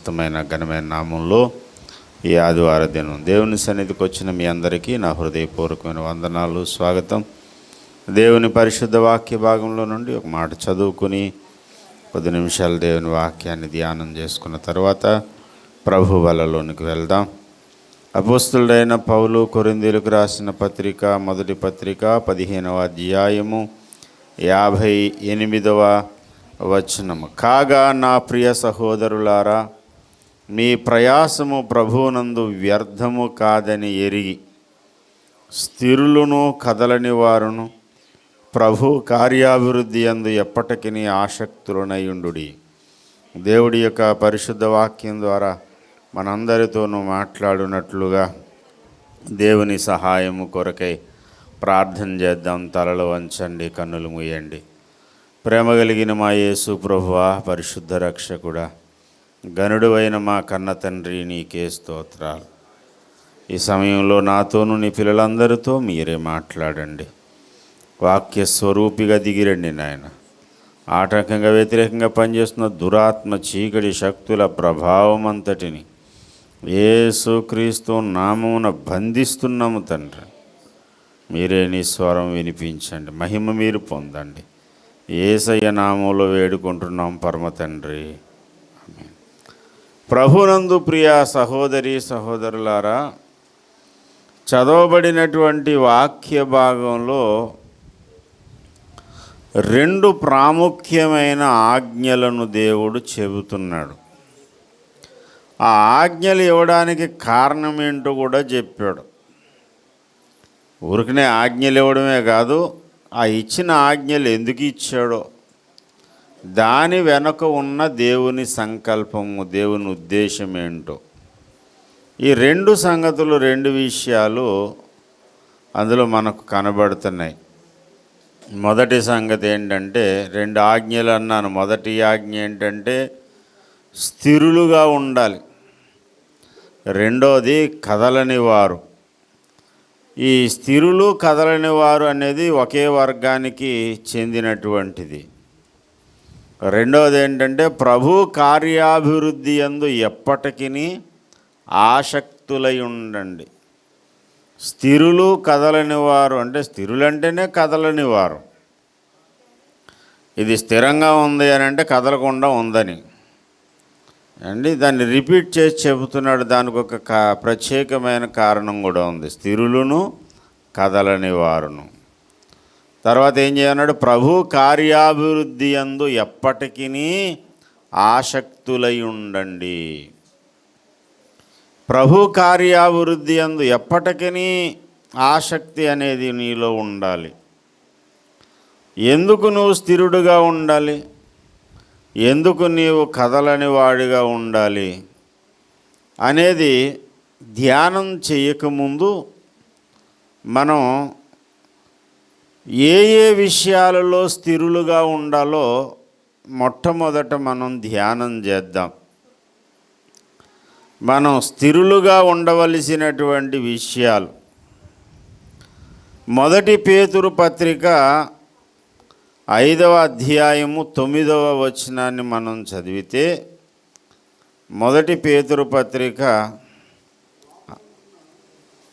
ఘనమైన నామంలో ఈ ఆదివార దినం దేవుని సన్నిధికి వచ్చిన మీ అందరికీ నా హృదయపూర్వకమైన వందనాలు, స్వాగతం. దేవుని పరిశుద్ధ వాక్య భాగంలో నుండి ఒక మాట చదువుకుని 10 నిమిషాలు దేవుని వాక్యాన్ని ధ్యానం చేసుకున్న తర్వాత ప్రభు బలలోనికి వెళ్దాం. అపోస్తలుడైన పౌలు కొరింథీయులకు రాసిన పత్రిక, మొదటి పత్రిక 15వ అధ్యాయము 58వ వచనము. కాగా నా ప్రియ సహోదరులారా, మీ ప్రయాసము ప్రభువునందు వ్యర్థము కాదని ఎరిగి స్థిరులను కదలని వారును ప్రభు కార్యాభివృద్ధి యందు ఎప్పటికీ ఆసక్తులనయుండుడి. దేవుడి యొక్క పరిశుద్ధ వాక్యం ద్వారా మనందరితోనూ మాట్లాడునట్లుగా దేవుని సహాయము కొరకై ప్రార్థన చేద్దాం. తలలు వంచండి, కన్నులు మూయండి. ప్రేమ కలిగిన మా యేసు ప్రభువా, పరిశుద్ధ రక్షకుడా, గనుడు అయిన మా కన్న తండ్రి, నీకే స్తోత్రాలు. ఈ సమయంలో నాతోనూ నీ పిల్లలందరితో మీరే మాట్లాడండి. వాక్య స్వరూపిగా దిగిరండి నాయన. ఆటంకంగా వ్యతిరేకంగా పనిచేస్తున్న దురాత్మ చీకటి శక్తుల ప్రభావం అంతటిని యేసుక్రీస్తు నామమున బంధిస్తున్నాము తండ్రి. మీరే నీ స్వరం వినిపించండి, మహిమ మీరు పొందండి. యేసయ్య నామములో వేడుకుంటున్నాం పరమ తండ్రి, ఆమేన్. ప్రభునందు ప్రియ సహోదరి సహోదరులారా, చదవబడినటువంటి వాక్య భాగంలో 2 ప్రాముఖ్యమైన ఆజ్ఞలను దేవుడు చెబుతున్నాడు. ఆ ఆజ్ఞలు ఇవ్వడానికి కారణం ఏంటో కూడా చెప్పాడు. ఊరికనే ఆజ్ఞలు ఇవ్వడమే కాదు, ఆ ఇచ్చిన ఆజ్ఞలు ఎందుకు ఇచ్చాడో, దాని వెనుక ఉన్న దేవుని సంకల్పము, దేవుని ఉద్దేశం ఏంటో, ఈ 2 సంగతులు, 2 విషయాలు అందులో మనకు కనబడుతున్నాయి. మొదటి సంగతి ఏంటంటే, 2 ఆజ్ఞలు అన్నాను. మొదటి ఆజ్ఞ ఏంటంటే స్థిరులుగా ఉండాలి. రెండోది కదలని వారు. ఈ స్థిరులు కదలని వారు అనేది ఒకే వర్గానికి చెందినటువంటిది. రెండవది ఏంటంటే ప్రభు కార్యాభివృద్ధి యందు ఎప్పటికీ ఆసక్తులై ఉండండి. స్థిరులు కదలని వారు అంటే, స్థిరులంటేనే కదలని వారు. ఇది స్థిరంగా ఉంది అని అంటే కదలకుండా ఉందని అండి. దాన్ని రిపీట్ చేసి చెబుతున్నాడు. దానికి ఒక ప్రత్యేకమైన కారణం కూడా ఉంది. స్థిరులను కదలని వారును. తర్వాత ఏం చేయన్నాడు? ప్రభు కార్యాభివృద్ధి యందు ఎప్పటికీ ఆసక్తులై ఉండండి. ప్రభు కార్యాభివృద్ధి యందు ఎప్పటికీ ఆసక్తి అనేది నీలో ఉండాలి. ఎందుకు నువ్వు స్థిరుడుగా ఉండాలి? ఎందుకు నీవు కదలని వాడిగా ఉండాలి అనేది ధ్యానం చేయకముందు మనం ఏ విషయాలలో స్థిరులుగా ఉండాలో మొట్టమొదట మనం ధ్యానం చేద్దాం. మనం స్థిరులుగా ఉండవలసినటువంటి విషయాలు. మొదటి పేతురు పత్రిక 5వ అధ్యాయము 9వ వచనాన్ని మనం చదివితే, మొదటి పేతురు పత్రిక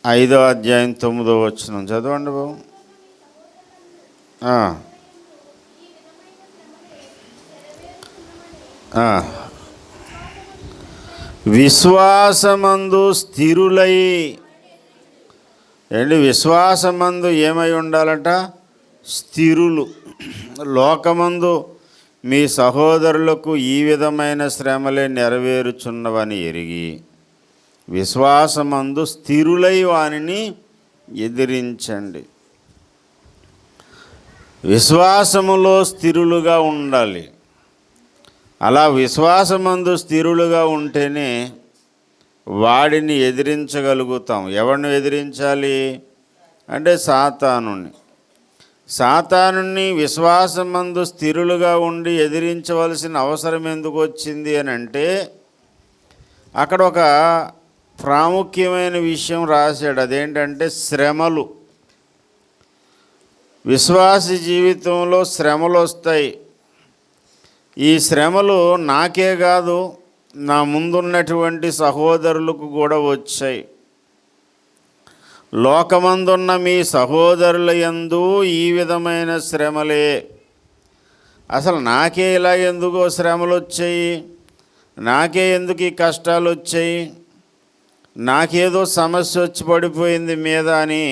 5వ అధ్యాయం 9వ వచనం చదవండి బాబు. విశ్వాసమందు స్థిరులై ఏంటి? విశ్వాసమందు ఏమై ఉండాలట? స్థిరులు. లోకమందు మీ సహోదరులకు ఈ విధమైన శ్రమలే నెరవేరుచున్నవని ఎరిగి విశ్వాసమందు స్థిరులై వానిని ఎదిరించండి. విశ్వాసములో స్థిరులుగా ఉండాలి. అలా విశ్వాసమందు స్థిరులుగా ఉంటేనే వాడిని ఎదిరించగలుగుతాం. ఎవరిని ఎదిరించాలి అంటే సాతానుని. సాతానుని విశ్వాసమందు స్థిరులుగా ఉండి ఎదిరించవలసిన అవసరం ఎందుకు వచ్చింది అని అంటే, అక్కడ ఒక ప్రాముఖ్యమైన విషయం రాశాడు. అదేంటంటే శ్రమలు. విశ్వాసి జీవితంలో శ్రమలు వస్తాయి. ఈ శ్రమలు నాకే కాదు, నా ముందున్నటువంటి సహోదరులకు కూడా వచ్చాయి. లోకమందున్న మీ సహోదరుల యందు ఈ విధమైన శ్రమలే. అసలు నాకే ఇలా ఎందుకో శ్రమలు వచ్చాయి, నాకే ఎందుకు ఈ కష్టాలు వచ్చాయి, నాకేదో సమస్య వచ్చి పడిపోయింది మీద అని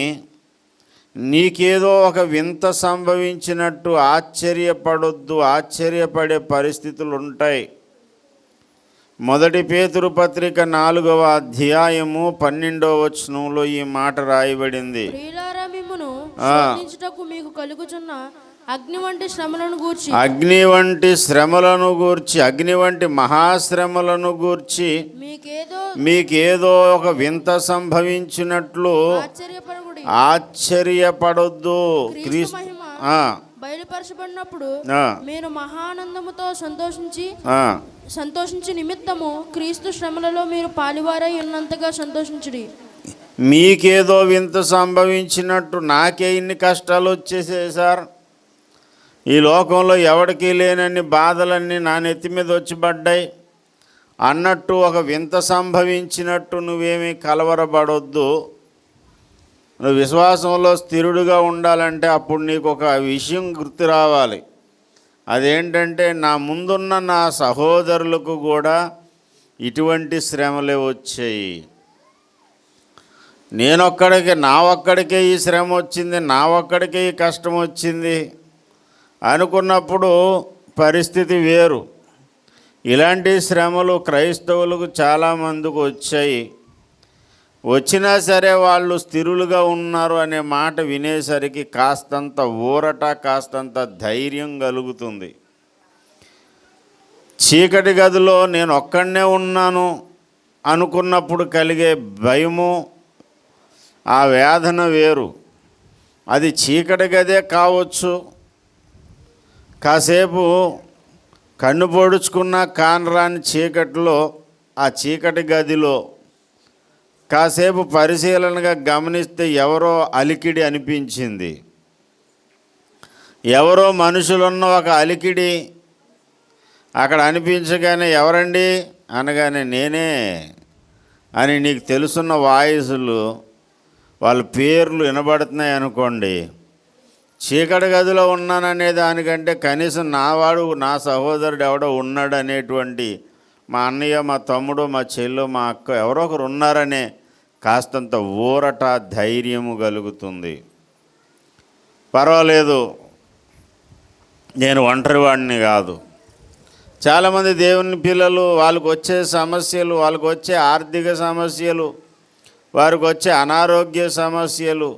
నీకేదో ఒక వింత సంభవించినట్టు ఆశ్చర్యపడొద్దు. ఆశ్చర్యపడే పరిస్థితులు ఉంటాయి. 1 పేతురు పత్రిక 4వ అధ్యాయము 12వ వచనంలో ఈ మాట రాయబడింది. ప్రియులారా, మిమ్మును శోధించుటకు మీకు కలుగుచున్న అగ్ని వంటి శ్రమలను గూర్చి, అగ్ని వంటి శ్రమలను గూర్చి, అగ్ని వంటి మహాశ్రమలను గూర్చి మీకేదో ఒక వింత సంభవించినట్లు ఆశ్చర్యపడొద్దు. క్రీస్తు బయలుపరచబడినప్పుడు మీరు మహానందముతో సంతోషించి నిమిత్తము క్రీస్తు శ్రమలలో మీరు పాలివారై ఉన్నంతగా సంతోషించుడి. మీకేదో వింత సంభవించినట్టు నాకే ఇన్ని కష్టాలు వచ్చేసాయి సార్, ఈ లోకంలో ఎవడికి లేనన్ని బాధలన్నీ నా నెత్తి మీద వచ్చి పడ్డాయి అన్నట్టు ఒక వింత సంభవించినట్టు నువ్వేమీ కలవరపడొద్దు. నువ్వు విశ్వాసంలో స్థిరుడుగా ఉండాలంటే అప్పుడు నీకు ఒక విషయం గుర్తు రావాలి. అదేంటంటే, నా ముందున్న నా సహోదరులకు కూడా ఇటువంటి శ్రమలే వచ్చాయి. నా ఒక్కడికే ఈ శ్రమ వచ్చింది, నా ఒక్కడికే ఈ కష్టం వచ్చింది అనుకున్నప్పుడు పరిస్థితి వేరు. ఇలాంటి శ్రమలు క్రైస్తవులకు చాలామందికి వచ్చాయి. వచ్చినా సరే వాళ్ళు స్థిరులుగా ఉన్నారు అనే మాట వినేసరికి కాస్తంత ఊరట, కాస్తంత ధైర్యం కలుగుతుంది. చీకటి గదిలో నేను ఒక్కడనే ఉన్నాను అనుకున్నప్పుడు కలిగే భయము, ఆ వేదన వేరు. అది చీకటి గదే కావచ్చు, కాసేపు కన్ను పొడుచుకున్న కానరాని చీకటిలో, ఆ చీకటి గదిలో కాసేపు పరిశీలనగా గమనిస్తే ఎవరో అలికిడి అనిపించింది. ఎవరో మనుషులున్న ఒక అలికిడి అక్కడ అనిపించగానే ఎవరండి అనగానే నేనే అని నీకు తెలుసున్న వాయిస్లు, వాళ్ళ పేర్లు వినబడుతున్నాయి అనుకోండి. చీకటి గదిలో ఉన్నాననే దానికంటే కనీసం నా సహోదరుడు ఎవడో ఉన్నాడు అనేటువంటి, మా అన్నయ్య, మా తమ్ముడు, మా చెల్లు, మా అక్క ఎవరో ఒకరు ఉన్నారనే కాస్తంత ఊరట, ధైర్యము కలుగుతుంది. పర్వాలేదు, నేను ఒంటరి వాడిని కాదు. చాలామంది దేవుని పిల్లలు, వాళ్ళకు వచ్చే సమస్యలు, వాళ్ళకు వచ్చే ఆర్థిక సమస్యలు, వారికి వచ్చే అనారోగ్య సమస్యలు,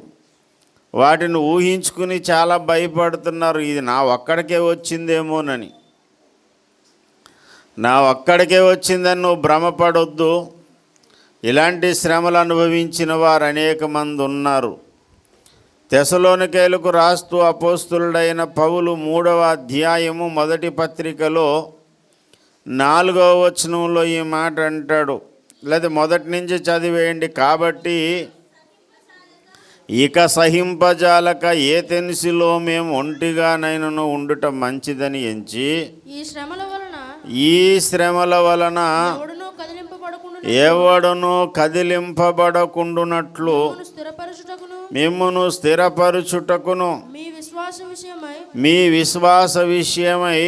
వాటిని ఊహించుకుని చాలా భయపడుతున్నారు. ఇది నా ఒక్కడికే వచ్చిందేమోనని. నా ఒక్కడికే వచ్చిందని నువ్వు భ్రమపడొద్దు. ఇలాంటి శ్రమలు అనుభవించిన వారు అనేక మంది ఉన్నారు. తెసలోనికైలకు రాస్తూ అపోస్తులుడైన పౌలు 3వ అధ్యాయము 1 పత్రికలో 4వ వచనంలో ఈ మాట అంటాడు. లేదా మొదటి నుంచి చదివేయండి. కాబట్టి ఇక సహింపజాలక ఏథెన్సులో మేము ఒంటిగానైనను ఉండుట మంచిదని ఎంచి, ఈ శ్రమల వలన ఎవడును కదిలింపబడకుండునట్లు మిమ్మును స్థిరపరచుటకును మీ విశ్వాస విషయమై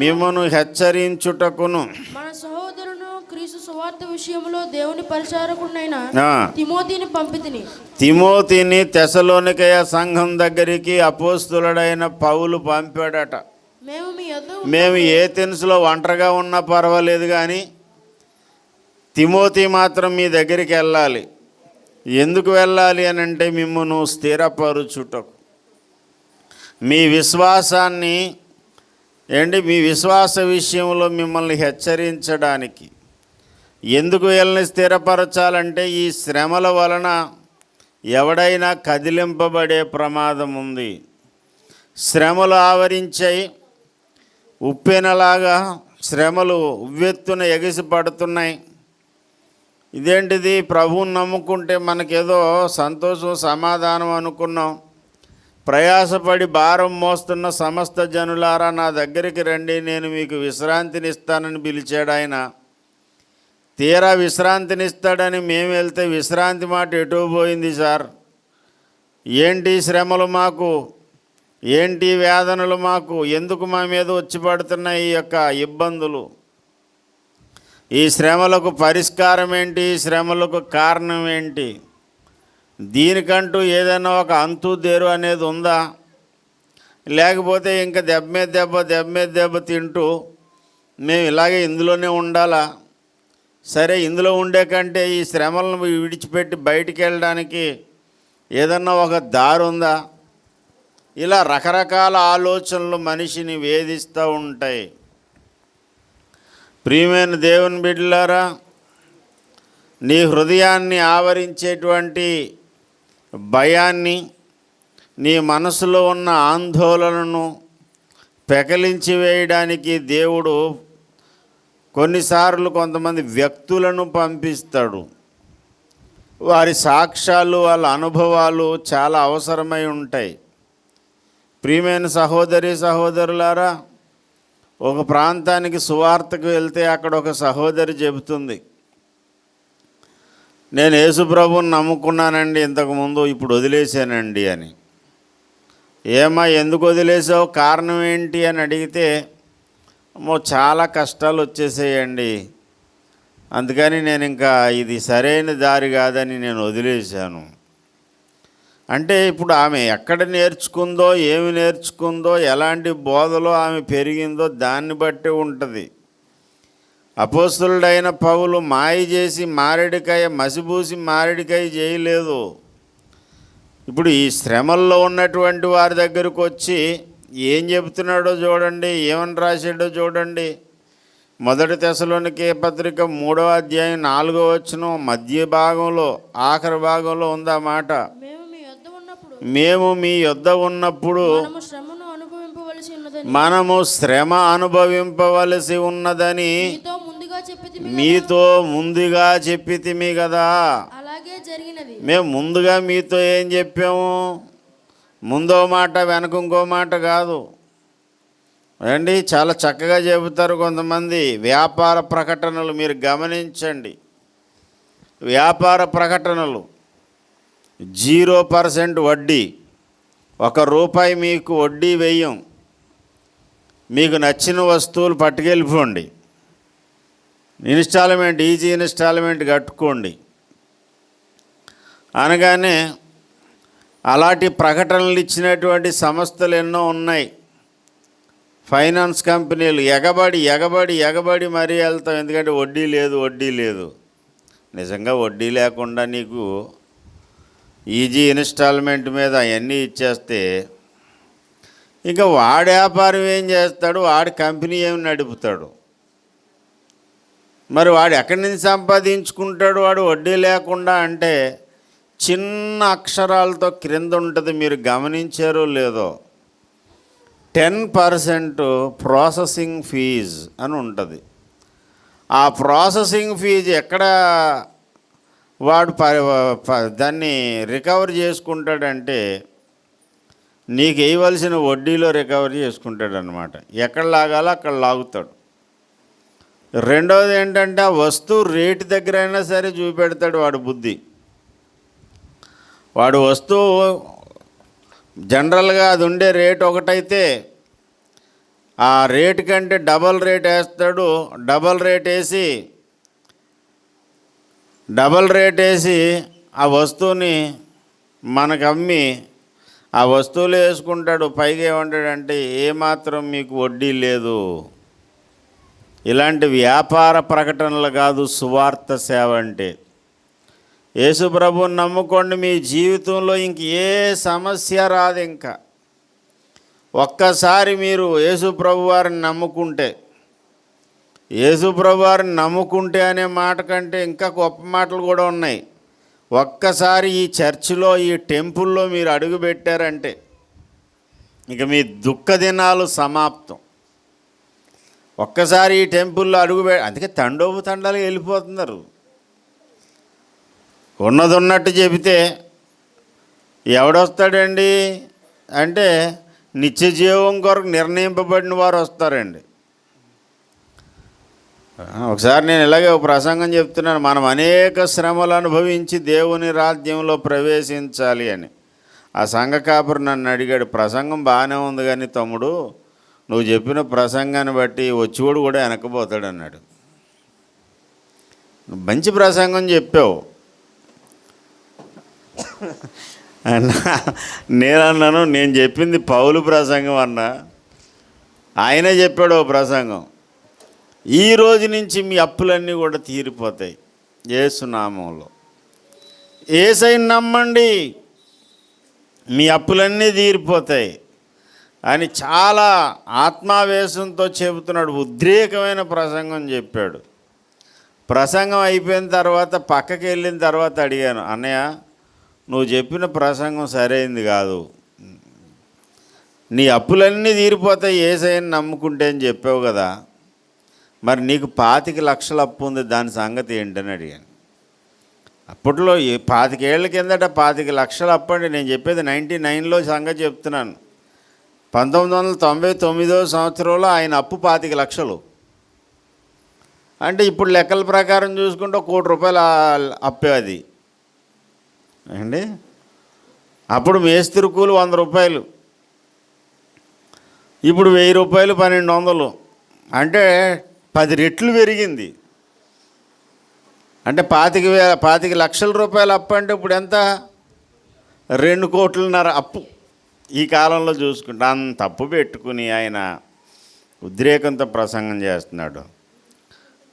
మిమ్మును హెచ్చరించుటకును మన సహోదరును క్రీస్తు సువార్త విషయములో దేవుని పరిచారకుడైన తిమోతిని పంపితిని. తిమోతిని తెసలోనికయ సంఘం దగ్గరికి అపోస్తులుడైన పౌలు పంపాడట. మేము ఏథెన్సులో ఒంటరిగా ఉన్నా పర్వాలేదు, కానీ తిమోతి మాత్రం మీ దగ్గరికి వెళ్ళాలి. ఎందుకు వెళ్ళాలి అని అంటే, మిమ్మును స్థిరపరుచుటకు, మీ విశ్వాసాన్ని మీ విశ్వాస విషయంలో మిమ్మల్ని హెచ్చరించడానికి. ఎందుకు వీళ్ళని స్థిరపరచాలంటే, ఈ శ్రమల వలన ఎవడైనా కదిలింపబడే ప్రమాదం ఉంది. శ్రమలు ఆవరించాయి, ఉప్పెనలాగా శ్రమలు ఉవ్వెత్తున ఎగిసి పడుతున్నాయి. ఇదేంటిది, ప్రభువుని నమ్ముకుంటే మనకేదో సంతోషం, సమాధానం అనుకున్నాం, ప్రయాసపడి భారం మోస్తున్న సమస్త జనులారా నా దగ్గరికి రండి, నేను మీకు విశ్రాంతినిస్తానని పిలిచాడు ఆయన. తీరా విశ్రాంతినిస్తాడని మేము వెళ్తే విశ్రాంతి మాట ఎటో పోయింది సార్. ఏంటి శ్రమలు మాకు, ఏంటి వేదనలు మాకు, ఎందుకు మా మీద వచ్చి పడుతున్నాయి ఈ యొక్క ఇబ్బందులు, ఈ శ్రమలకు పరిష్కారం ఏంటి, ఈ శ్రమలకు కారణం ఏంటి, దీనికంటూ ఏదైనా ఒక అంతు దేరు అనేది ఉందా, లేకపోతే ఇంకా దెబ్బ మీద దెబ్బ తింటూ మేము ఇలాగే ఇందులోనే ఉండాలా? సరే, ఇందులో ఉండే కంటే ఈ శ్రమలను విడిచిపెట్టి బయటికి వెళ్ళడానికి ఏదన్నా ఒక దారి ఉందా? ఇలా రకరకాల ఆలోచనలు మనిషిని వేధిస్తూ ఉంటాయి. ప్రియమైన దేవుని బిడ్డలారా, నీ హృదయాన్ని ఆవరించేటువంటి భయాన్ని, నీ మనసులో ఉన్న ఆందోళనను పెకలించి వేయడానికి దేవుడు కొన్నిసార్లు కొంతమంది వ్యక్తులను పంపిస్తాడు. వారి సాక్ష్యాలు, వాళ్ళ అనుభవాలు చాలా అవసరమై ఉంటాయి. ప్రియమైన సహోదరి సహోదరులారా, ఒక ప్రాంతానికి సువార్తకు వెళ్తే అక్కడ ఒక సహోదరి చెబుతుంది, నేను యేసు ప్రభువుని నమ్ముకున్నానండి ఇంతకుముందు, ఇప్పుడు వదిలేశానండి అని. ఏమా, ఎందుకు వదిలేసావు, కారణం ఏంటి అని అడిగితే, చాలా కష్టాలు వచ్చేసేయండి, అందుకని నేను ఇంకా ఇది సరైన దారి కాదని నేను వదిలేశాను. అంటే ఇప్పుడు ఆమె ఎక్కడ నేర్చుకుందో, ఏమి నేర్చుకుందో, ఎలాంటి బోధలో ఆమె పెరిగిందో దాన్ని బట్టి ఉంటుంది. అపోస్తలుడైన పౌలు మాయ చేసి మారేడికాయ, మసిబూసి మారేడికాయ చేయలేదు. ఇప్పుడు ఈ శ్రమల్లో ఉన్నటువంటి వారి దగ్గరకు వచ్చి ఏం చెబుతున్నాడో చూడండి, ఏమని రాశాడో చూడండి. 1 తెస్సలోనికే పత్రిక 3వ అధ్యాయం 4వ వచనం మధ్య భాగంలో, ఆఖరి భాగంలో ఉంది ఆ మాట. మేము మీ యొద్ద ఉన్నప్పుడు మనము శ్రమ అనుభవింపవలసి ఉన్నదని మీతో ముందుగా చెప్పితిమి కదా. మేము ముందుగా మీతో ఏం చెప్పాము? ముందో మాట వెనక ఇంకో మాట కాదు అండి. చాలా చక్కగా చెబుతారు కొంతమంది వ్యాపార ప్రకటనలు. మీరు గమనించండి, వ్యాపార ప్రకటనలు 0% వడ్డీ, ₹1 మీకు వడ్డీ వేయం, మీకు నచ్చిన వస్తువులు పట్టుకెళ్ళిపోండి, ఇన్స్టాల్మెంట్, ఈజీ ఇన్స్టాల్మెంట్ కట్టుకోండి అనగానే అలాంటి ప్రకటనలు ఇచ్చినటువంటి సంస్థలు ఎన్నో ఉన్నాయి. ఫైనాన్స్ కంపెనీలు ఎగబడి మరీ వెళ్తాం, ఎందుకంటే వడ్డీ లేదు. నిజంగా వడ్డీ లేకుండా నీకు ఈజీ ఇన్స్టాల్మెంట్ మీద అవన్నీ ఇచ్చేస్తే ఇంకా వాడి వ్యాపారం ఏం చేస్తాడు, వాడి కంపెనీ ఏమి నడుపుతాడు, మరి వాడు ఎక్కడి నుంచి సంపాదించుకుంటాడు? వాడు వడ్డీ లేకుండా అంటే చిన్న అక్షరాలతో క్రింద ఉంటుంది, మీరు గమనించారో లేదో, 10% ప్రాసెసింగ్ ఫీజ్ అని ఉంటుంది. ఆ ప్రాసెసింగ్ ఫీజు ఎక్కడ వాడు దాన్ని రికవర్ చేసుకుంటాడంటే నీకు వేయవలసిన వడ్డీలో రికవర్ చేసుకుంటాడనమాట. ఎక్కడ లాగాలో అక్కడ లాగుతాడు. రెండవది ఏంటంటే ఆ వస్తువు రేటు దగ్గర అయినా సరే చూపెడతాడు వాడు బుద్ధి. వాడు వస్తువు జనరల్గా అది ఉండే రేట్ ఒకటైతే ఆ రేటు కంటే డబల్ రేట్ వేస్తాడు. డబల్ రేట్ వేసి ఆ వస్తువుని మనకు అమ్మి ఆ వస్తువులు వేసుకుంటాడు. పైగా ఏమంటాడంటే ఏమాత్రం మీకు వడ్డీ లేదు. ఇలాంటి వ్యాపార ప్రకటనలు కాదు సువార్త సేవ అంటే. యేసు ప్రభువుని నమ్ముకోండి, మీ జీవితంలో ఇంక ఏ సమస్య రాదు. ఇంకా ఒక్కసారి మీరు యేసు ప్రభువారిని నమ్ముకుంటే అనే మాట కంటే ఇంకా గొప్ప మాటలు కూడా ఉన్నాయి. ఒక్కసారి ఈ చర్చిలో, ఈ టెంపుల్లో మీరు అడుగు పెట్టారంటే ఇక మీ దుఃఖ దినాలు సమాప్తం. ఒక్కసారి ఈ టెంపుల్లో అందుకే తండాలు వెళ్ళిపోతున్నారు. ఉన్నట్టు చెబితే ఎవడొస్తాడండి? అంటే నిత్య జీవం కొరకు నిర్ణయింపబడిన వారు వస్తారండి. ఒకసారి నేను ఇలాగే ఒక ప్రసంగం చెప్తున్నాను, మనం అనేక శ్రమలు అనుభవించి దేవుని రాజ్యంలో ప్రవేశించాలి అని. ఆ సంఘ కాపురు నన్ను అడిగాడు, ప్రసంగం బాగానే ఉంది కానీ తమ్ముడు, నువ్వు చెప్పిన ప్రసంగాన్ని బట్టి వచ్చేవాడు కూడా వెనకపోతాడు అన్నాడు. మంచి ప్రసంగం చెప్పావు. నేనన్నాను, నేను చెప్పింది పౌలు ప్రసంగం అన్నా, ఆయనే చెప్పాడు ఓ ప్రసంగం, ఈ రోజు నుంచి మీ అప్పులన్నీ కూడా తీరిపోతాయి యేసు నామంలో. యేసయ్యని నమ్మండి, మీ అప్పులన్నీ తీరిపోతాయి అని చాలా ఆత్మావేశంతో చెబుతున్నాడు. ఉద్రేకమైన ప్రసంగం చెప్పాడు. ప్రసంగం అయిపోయిన తర్వాత పక్కకి వెళ్ళిన తర్వాత అడిగాను, అన్నయ్య నువ్వు చెప్పిన ప్రసంగం సరైంది కాదు, నీ అప్పులన్నీ తీరిపోతాయి యేసయ్యని నమ్ముకుంటే అని చెప్పావు కదా, మరి నీకు 25 లక్షల అప్పు ఉంది, దాని సంగతి ఏంటని అడిగాను. అప్పట్లో 25 ఏళ్ళ కిందట 25 లక్షల అప్పు అండి. నేను చెప్పేది 99లో సంగతి చెప్తున్నాను. 1999 సంవత్సరంలో ఆయన అప్పు 25 లక్షలు. అంటే ఇప్పుడు లెక్కల ప్రకారం చూసుకుంటే ₹1 కోటి అప్పే అది అండి. అప్పుడు మేస్త్రి కూలి ₹100, ఇప్పుడు ₹1000, 1200, అంటే 10 రెట్లు పెరిగింది. అంటే 25 లక్షల రూపాయలు అప్పు అంటే ఇప్పుడు ఎంత? 2,5 కోట్ల అప్పు ఈ కాలంలో చూసుకుంటే. అంత అప్పు పెట్టుకుని ఆయన ఉద్రేకంతో ప్రసంగం చేస్తున్నాడు.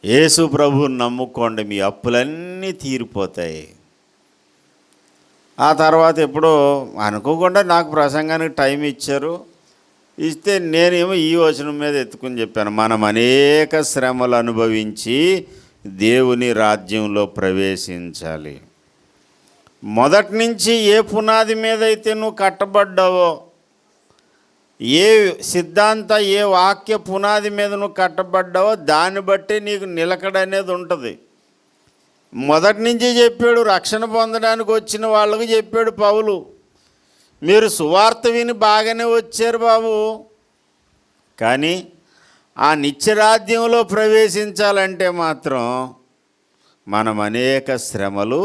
యేసు ప్రభువుని నమ్ముకోండి, మీ అప్పులన్నీ తీరిపోతాయి. ఆ తర్వాత ఎప్పుడో అనుకోకుండా నాకు ప్రసంగానికి టైం ఇచ్చారు. ఇస్తే నేనేమో ఈ వచనం మీద ఎత్తుకుని చెప్పాను, మనం అనేక శ్రమలు అనుభవించి దేవుని రాజ్యంలో ప్రవేశించాలి. మొదటి నుంచి ఏ పునాది మీద అయితే నువ్వు కట్టబడ్డావో, ఏ సిద్ధాంత ఏ వాక్య పునాది మీద నువ్వు కట్టబడ్డావో దాన్ని బట్టి నీకు నిలకడ అనేది ఉంటుంది. మొదటి నుంచి చెప్పాడు, రక్షణ పొందడానికి వచ్చిన వాళ్ళకి చెప్పాడు పౌలు, మీరు సువార్త విని బాగానే వచ్చారు బాబు, కానీ ఆ నిత్యరాజ్యంలో ప్రవేశించాలంటే మాత్రం మనం అనేక శ్రమలు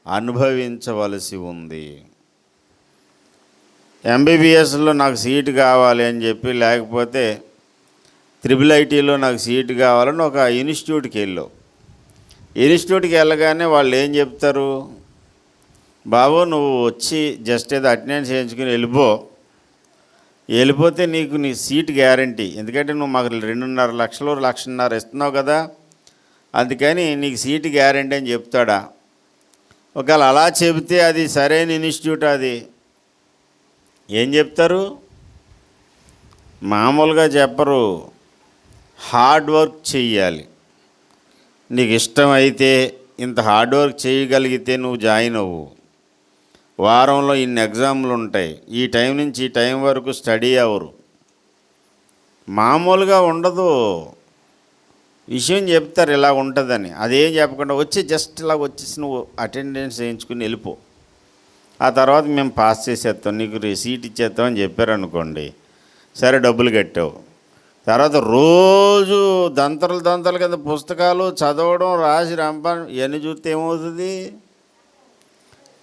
అనుభవించవలసి ఉంది. ఎంబీబీఎస్లో నాకు సీటు కావాలి అని చెప్పి, లేకపోతే IIITలో నాకు సీటు కావాలని ఒక ఇన్స్టిట్యూట్కి వెళ్ళావు. ఇన్స్టిట్యూట్కి వెళ్ళగానే వాళ్ళు ఏం చెప్తారు, బాబు నువ్వు వచ్చి జస్ట్ ఏదో అటెండెన్స్ చేయించుకుని వెళ్ళిపోతే నీకు నీ సీట్ గ్యారంటీ, ఎందుకంటే నువ్వు మాకు 2.5 లక్షలు 1.5 లక్షలు ఇస్తున్నావు కదా, అందుకని నీకు సీటు గ్యారంటీ అని చెప్తాడా? ఒకవేళ అలా చెబితే అది సరైన ఇన్స్టిట్యూట్, అది ఏం చెప్తారు? మామూలుగా చెప్పరు, హార్డ్ వర్క్ చెయ్యాలి. నీకు ఇష్టమైతే ఇంత హార్డ్ వర్క్ చేయగలిగితే నువ్వు జాయిన్ అవ్వు, వారంలో ఇన్ని ఎగ్జామ్లు ఉంటాయి, ఈ టైం నుంచి ఈ టైం వరకు స్టడీ అవరు. మామూలుగా ఉండదు. విషయం చెప్తారు ఇలా ఉంటుందని, అదేం చెప్పకుండా వచ్చి జస్ట్ ఇలా వచ్చేసి నువ్వు అటెండెన్స్ వేయించుకుని వెళ్ళిపో, ఆ తర్వాత మేము పాస్ చేసేస్తాం, నీకు సీట్ ఇచ్చేస్తామని చెప్పారనుకోండి, సరే డబ్బులు కట్టావు. తర్వాత రోజు దంతలు కింద పుస్తకాలు చదవడం, రాసి రంపాను ఇవన్నీ చూస్తే ఏమవుతుంది?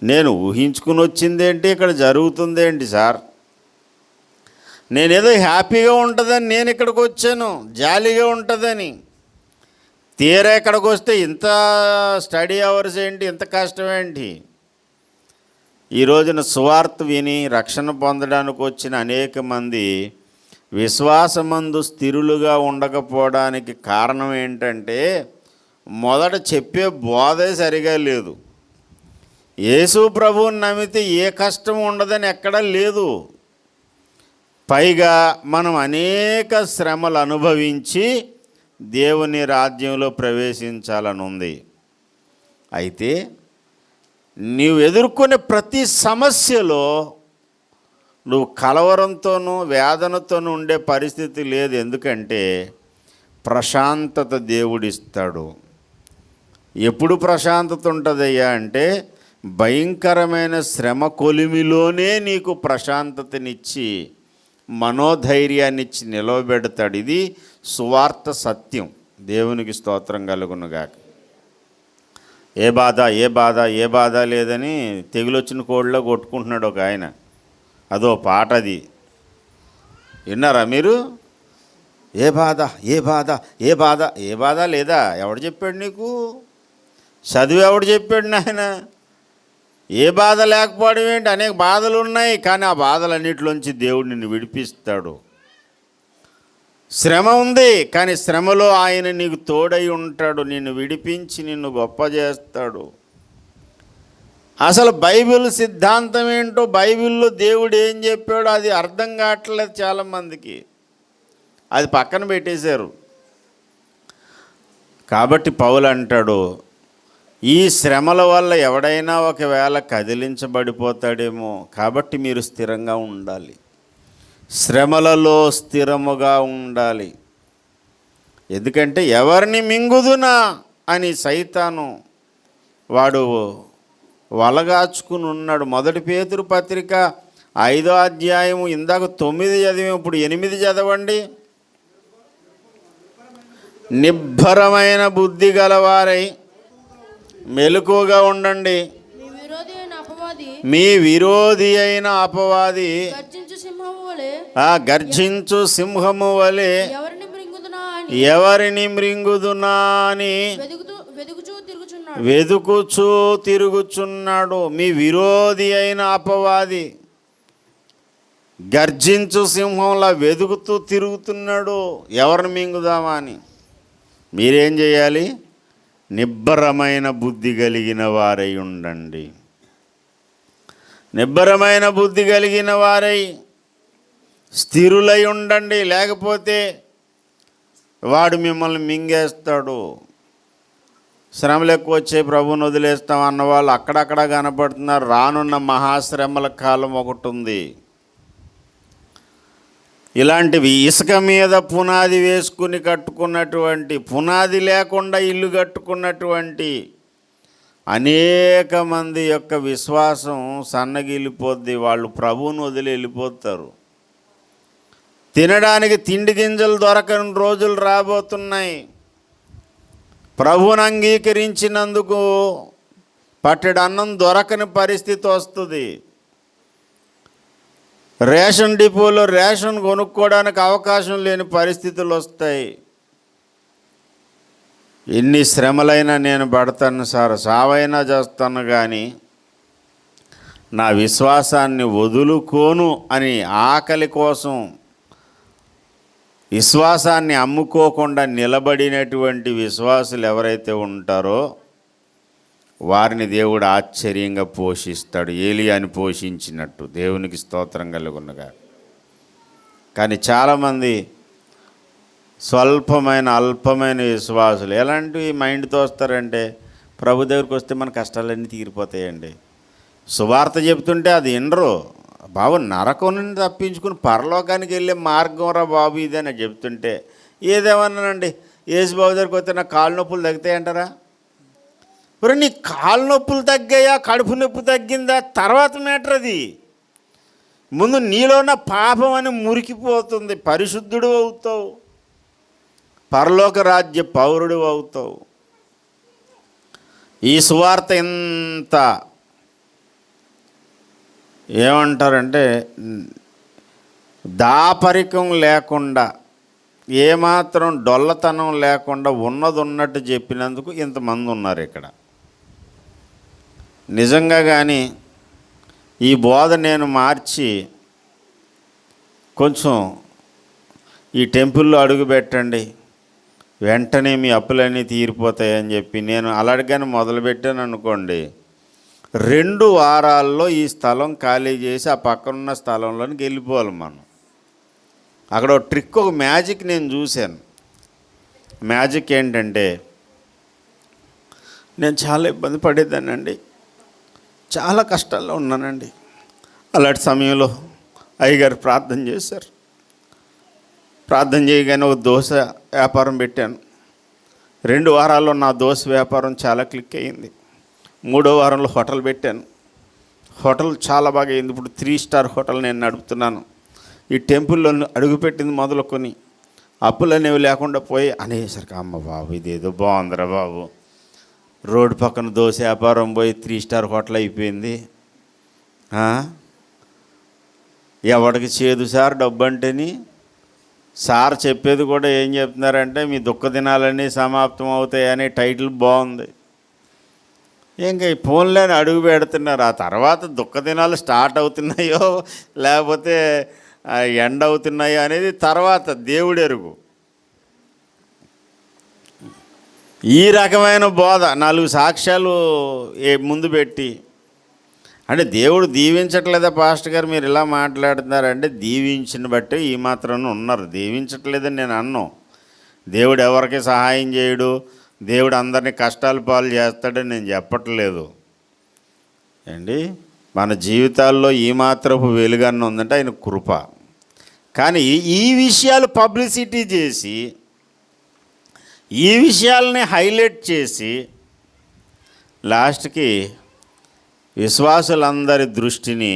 నేను ఊహించుకుని వచ్చిందేంటి, ఇక్కడ జరుగుతుందేంటి సార్? నేనేదో హ్యాపీగా ఉంటుందని నేను ఇక్కడికి వచ్చాను, జాలీగా ఉంటుందని. తీరా ఇక్కడికి వస్తే ఇంత స్టడీ అవర్స్ ఏంటి, ఇంత కష్టం ఏంటి? ఈ రోజున సువార్త విని రక్షణ పొందడానికి వచ్చిన అనేక మంది విశ్వాసమందు స్థిరులుగా ఉండకపోవడానికి కారణం ఏంటంటే, మొదట చెప్పే బోధే సరిగా లేదు. యేసు ప్రభువుని నమ్మితే ఏ కష్టం ఉండదని ఎక్కడా లేదు. పైగా మనం అనేక శ్రమలు అనుభవించి దేవుని రాజ్యంలో ప్రవేశించాలని ఉంది. అయితే నీవు ఎదుర్కొనే ప్రతి సమస్యలో నువ్వు కలవరంతోనూ వేదనతోనూ ఉండే పరిస్థితి లేదు. ఎందుకంటే ప్రశాంతత దేవుడిస్తాడు. ఎప్పుడు ప్రశాంతత ఉంటుందయ్యా అంటే, భయంకరమైన శ్రమ కొలిమిలోనే నీకు ప్రశాంతతనిచ్చి మనోధైర్యాన్నిచ్చి నిలవబెడతాడు. ఇది సువార్త సత్యం. దేవునికి స్తోత్రం కలుగునుగాక. ఏ బాధ ఏ బాధ ఏ బాధ లేదని తెగులొచ్చిన కోడిలో కొట్టుకుంటున్నాడు ఒక ఆయన. అదో పాట అది, విన్నారా మీరు? ఏ బాధ ఏ బాధ ఏ బాధ ఏ బాధ లేదా? ఎవడు చెప్పాడు నీకు? చదివి ఎవడు చెప్పాడు నాయన? ఏ బాధ లేకపోవడం ఏంటి? అనేక బాధలు ఉన్నాయి, కానీ ఆ బాధలన్నిటిలోంచి దేవుడు నిన్ను విడిపిస్తాడు. శ్రమ ఉంది, కానీ శ్రమలో ఆయన నీకు తోడై ఉంటాడు, నిన్ను విడిపించి నిన్ను గొప్ప చేస్తాడు. అసలు బైబిల్ సిద్ధాంతం ఏంటో, బైబిల్లో దేవుడు ఏం చెప్పాడో అది అర్థం కావట్లేదు చాలామందికి. అది పక్కన పెట్టేశారు. కాబట్టి పౌలు అంటాడు, ఈ శ్రమల వల్ల ఎవడైనా ఒకవేళ కదిలించబడిపోతాడేమో, కాబట్టి మీరు స్థిరంగా ఉండాలి, శ్రమలలో స్థిరముగా ఉండాలి. ఎందుకంటే ఎవరిని మింగుదునా అని సైతాను వాడు వలగాచుకుని ఉన్నాడు. 1 పేతురు పత్రిక 5వ అధ్యాయము ఇందాక 9 చదివాం, ఇప్పుడు 8 చదవండి. నిబ్బరమైన బుద్ధి గలవారై మెలకువగా ఉండండి. మీ విరోధి అయిన అపవాది గర్జించు సింహము వలె ఎవరిని మృంగుదునా అని వెదుకుచూ తిరుగుచున్నాడు. మీ విరోధి అయిన అపవాది గర్జించు సింహంలా వెదుకుతూ తిరుగుతున్నాడు, ఎవరిని మింగుదామా అని. మీరేం చేయాలి? నిబ్బరమైన బుద్ధి కలిగిన వారై ఉండండి. నిబ్బరమైన బుద్ధి కలిగిన వారై స్థిరులై ఉండండి, లేకపోతే వాడు మిమ్మల్ని మింగేస్తాడు. శ్రమలు ఎక్కువ వచ్చే ప్రభువుని వదిలేస్తాం అన్నవాళ్ళు అక్కడక్కడ కనపడుతున్నారు. రానున్న మహాశ్రమల కాలం ఒకటి ఉంది. ఇలాంటివి ఇసుక మీద పునాది వేసుకుని కట్టుకున్నటువంటి, పునాది లేకుండా ఇల్లు కట్టుకున్నటువంటి అనేక మంది యొక్క విశ్వాసం సన్నగిలిపోద్ది. వాళ్ళు ప్రభువును వదిలి వెళ్ళిపోతారు. తినడానికి తిండి గింజలు దొరకని రోజులు రాబోతున్నాయి. ప్రభువును అంగీకరించినందుకు పట్టెడు అన్నం దొరకని పరిస్థితి వస్తుంది. రేషన్ డిపోలో రేషన్ కొనుక్కోవడానికి అవకాశం లేని పరిస్థితులు వస్తాయి. ఎన్ని శ్రమలైనా నేను పడతాను సార్, సావైనా చేస్తాను, కానీ నా విశ్వాసాన్ని వదులుకోను అని ఆకలి కోసం విశ్వాసాన్ని అమ్ముకోకుండా నిలబడినటువంటి విశ్వాసులు ఎవరైతే ఉంటారో వారిని దేవుడు ఆశ్చర్యంగా పోషిస్తాడు, ఏలియాని పోషించినట్టు. దేవునికి స్తోత్రం కలుగునుగా. కానీ చాలామంది స్వల్పమైన అల్పమైన విశ్వాసులు ఎలాంటి మైండ్తో వస్తారంటే, ప్రభు దగ్గరికి వస్తే మన కష్టాలన్నీ తీరిపోతాయండి. సువార్త చెబుతుంటే అది వినరు. బాబు నరకం నుండి తప్పించుకుని పరలోకానికి వెళ్ళే మార్గం రా బాబు ఇదని చెప్తుంటే, ఏదేమన్నానండి, యేసుబాబు దగ్గరికి వస్తే నాకు కాళ్ళు నొప్పులు తగ్గుతాయంటారా? మరి నీ కాళ్ళు నొప్పులు తగ్గాయా, కడుపు నొప్పి తగ్గిందా తర్వాత మ్యాటర్. అది ముందు నీలో ఉన్న పాపం అని మురికిపోతుంది, పరిశుద్ధుడు అవుతావు, పరలోక రాజ్య పౌరుడు అవుతావు. ఈ సువార్త ఎంత ఏమంటారంటే దాపరికం లేకుండా, ఏమాత్రం డొల్లతనం లేకుండా ఉన్నది ఉన్నట్టు చెప్పినందుకు ఇంతమంది ఉన్నారు ఇక్కడ. నిజంగా కానీ ఈ బోధ నేను మార్చి కొంచెం ఈ టెంపుల్లో అడుగు పెట్టండి, వెంటనే మీ అప్పులన్నీ తీరిపోతాయని చెప్పి నేను అలాగని మొదలుపెట్టాను అనుకోండి, 2 వారాల్లో ఈ స్థలం ఖాళీ చేసి ఆ పక్కనున్న స్థలంలోనికి వెళ్ళిపోవాలి మనం. అక్కడ ఒక ట్రిక్, ఒక మ్యాజిక్ నేను చూశాను. మ్యాజిక్ ఏంటంటే, నేను చాలా ఇబ్బంది పడేదానండి, చాలా కష్టాల్లో ఉన్నానండి. అలాంటి సమయంలో అయ్యగారు ప్రార్థన చేశారు. ప్రార్థన చేయగానే ఒక దోశ వ్యాపారం పెట్టాను. 2 వారాల్లో నా దోశ వ్యాపారం చాలా క్లిక్ అయ్యింది. 3వ వారంలో హోటల్ పెట్టాను. హోటల్ చాలా బాగా అయింది. ఇప్పుడు 3 స్టార్ హోటల్ నేను నడుపుతున్నాను. ఈ టెంపుల్లో అడుగుపెట్టింది మొదలుకొని అప్పులు అనేవి లేకుండా పోయి అనేసరికి అమ్మ బాబు ఇదేదో బాగుందిరా బాబు, రోడ్డు పక్కన దోశ వ్యాపారం పోయి 3 స్టార్ హోటల్ అయిపోయింది. ఎవడికి చేదు సార్ డబ్బు అంటేని. సార్ చెప్పేది కూడా ఏం చెప్తున్నారంటే మీ దుఃఖ దినాలన్నీ సమాప్తం అవుతాయని టైటిల్ బాగుంది. ఇంకా ఈ ఫోన్లోనే అడుగు పెడుతున్నారు. ఆ తర్వాత దుఃఖ దినాలు స్టార్ట్ అవుతున్నాయో లేకపోతే ఎండ్ అవుతున్నాయో అనేది తర్వాత దేవుడు ఎరుగు. ఈ రకమైన బోధ 4 సాక్ష్యాలు ముందు పెట్టి, అంటే దేవుడు దీవించట్లేదా పాస్టర్ గారు మీరు ఇలా మాట్లాడుతున్నారంటే, దీవించిన బట్టి ఈ మాత్రం ఉన్నారు. దీవించట్లేదని నేను అన్నాను. దేవుడు ఎవరికి సహాయం చేయడు, దేవుడు అందరినీ కష్టాలు పాలు చేస్తాడని నేను చెప్పట్లేదు అండి. మన జీవితాల్లో ఈ మాత్రపు వెలుగన్న ఉందంటే ఆయన కృప. కానీ ఈ విషయాలు పబ్లిసిటీ చేసి, ఈ విషయాలని హైలైట్ చేసి లాస్ట్కి విశ్వాసులందరి దృష్టిని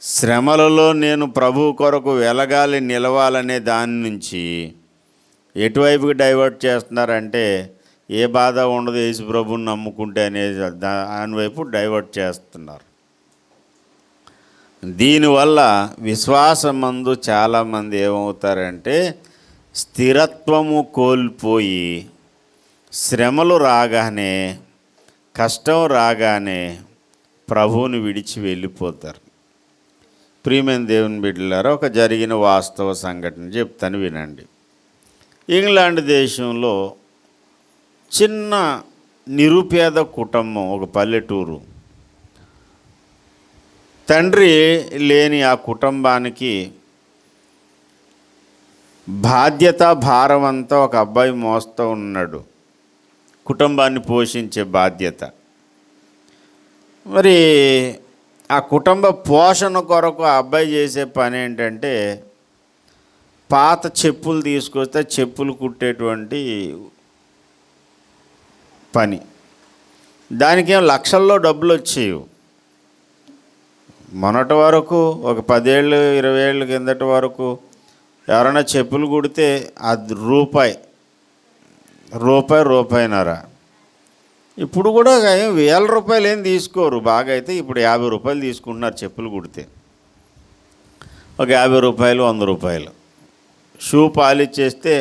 శ్రమలలో నేను ప్రభు కొరకు వెలగాలి నిలవాలనే దాని నుంచి ఎటువైపుకి డైవర్ట్ చేస్తున్నారంటే, ఏ బాధ ఉండదు యేసు ప్రభుని నమ్ముకుంటే అనే దాని వైపు డైవర్ట్ చేస్తున్నారు. దీనివల్ల విశ్వాసమందు చాలామంది ఏమవుతారంటే స్థిరత్వము కోల్పోయి శ్రమలు రాగానే, కష్టం రాగానే ప్రభువుని విడిచి వెళ్ళిపోతారు. ప్రియమైన దేవుని బిడ్డలారా, ఒక జరిగిన వాస్తవ సంఘటన చెప్తాను వినండి. ఇంగ్లాండ్ దేశంలో చిన్న నిరుపేద కుటుంబం, ఒక పల్లెటూరు. తండ్రి లేని ఆ కుటుంబానికి బాధ్యత భారం అంతా ఒక అబ్బాయి మోస్తూ ఉన్నాడు, కుటుంబాన్ని పోషించే బాధ్యత. మరి ఆ కుటుంబ పోషణ కొరకు ఆ అబ్బాయి చేసే పని ఏంటంటే, పాత చెప్పులు తీసుకొస్తే చెప్పులు కుట్టేటువంటి పని. దానికేం లక్షల్లో డబ్బులు వచ్చేవి. మొన్నటి వరకు ఒక 10 ఏళ్ళు 20 ఏళ్ళ కిందటి వరకు ఎవరైనా చెప్పులు కుడితే అది రూపాయిన్నర. ఇప్పుడు కూడా ఏం ₹1000 ఏం తీసుకోరు. బాగా అయితే ఇప్పుడు ₹50 తీసుకుంటున్నారు చెప్పులు కుడితే. ఒక ₹50 ₹100. షూ పాలిష్ చేస్తే